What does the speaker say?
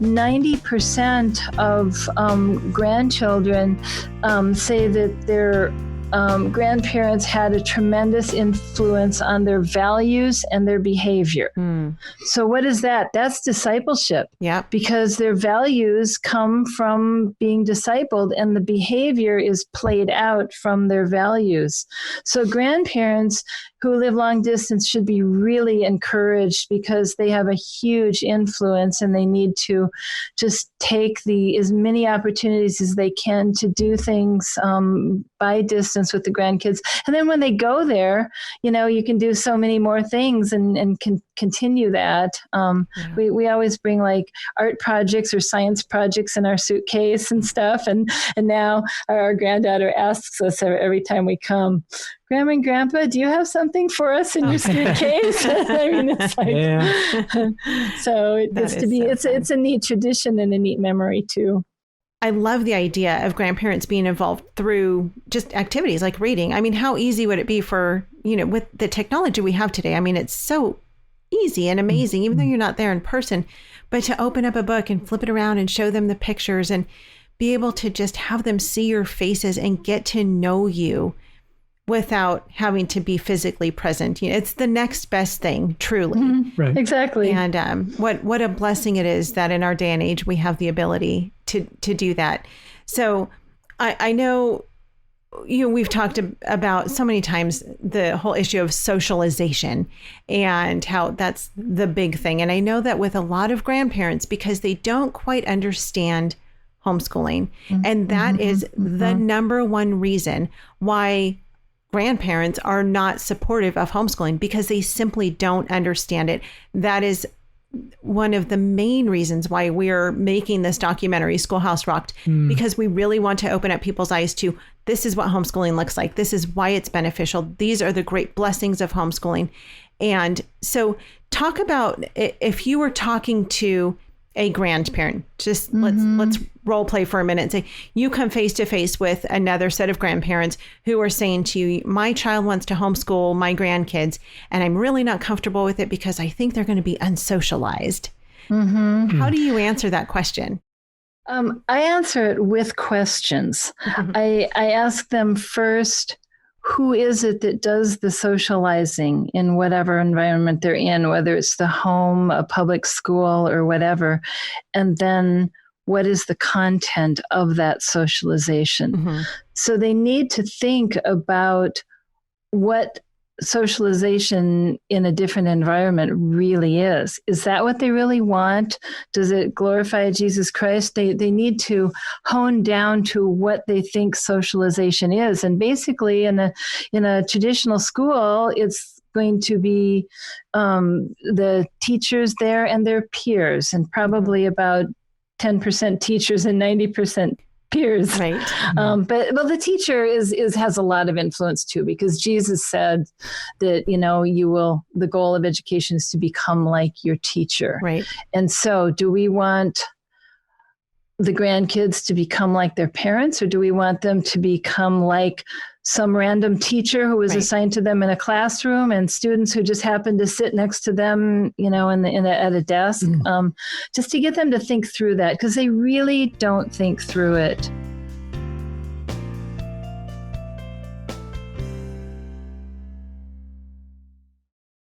90% of grandchildren say that their grandparents had a tremendous influence on their values and their behavior. So what is that? That's discipleship. Yeah. Because their values come from being discipled and the behavior is played out from their values. So grandparents who live long distance should be really encouraged because they have a huge influence and they need to just take as many opportunities as they can to do things by distance with the grandkids. And then when they go there, you can do so many more things and can continue that. We always bring like art projects or science projects in our suitcase and stuff. And now our granddaughter asks us every time we come, Grandma and Grandpa, do you have something for us in your suitcase? I mean, it's like, so it gets to be, it's a neat tradition and a neat memory too. I love the idea of grandparents being involved through just activities like reading. I mean, how easy would it be for, with the technology we have today? I mean, it's so easy and amazing, even though you're not there in person, but to open up a book and flip it around and show them the pictures and be able to just have them see your faces and get to know you without having to be physically present. It's the next best thing, truly. Mm-hmm. Right. Exactly. And what a blessing it is that in our day and age, we have the ability to do that. So I know, we've talked about so many times the whole issue of socialization and how that's the big thing. And I know that with a lot of grandparents, because they don't quite understand homeschooling, and that is the number one reason why grandparents are not supportive of homeschooling, because they simply don't understand it. That is one of the main reasons why we're making this documentary, Schoolhouse Rocked, because we really want to open up people's eyes to, this is what homeschooling looks like. This is why it's beneficial. These are the great blessings of homeschooling. And so talk about, if you were talking to a grandparent, just let's role play for a minute and say you come face to face with another set of grandparents who are saying to you, my child wants to homeschool my grandkids and I'm really not comfortable with it because I think they're going to be unsocialized. How do you answer that question? I answer it with questions. I ask them first, who is it that does the socializing in whatever environment they're in, whether it's the home, a public school, or whatever? And then what is the content of that socialization? So they need to think about what socialization in a different environment really is. Is that what they really want? Does it glorify Jesus Christ? They need to hone down to what they think socialization is. And basically in a traditional school, it's going to be the teachers there and their peers, and probably about 10% teachers and 90% peers. Right. But the teacher has a lot of influence too, because Jesus said that, the goal of education is to become like your teacher. Right. And so do we want the grandkids to become like their parents, or do we want them to become like some random teacher who was assigned to them in a classroom and students who just happened to sit next to them, at a desk, just to get them to think through that, because they really don't think through it.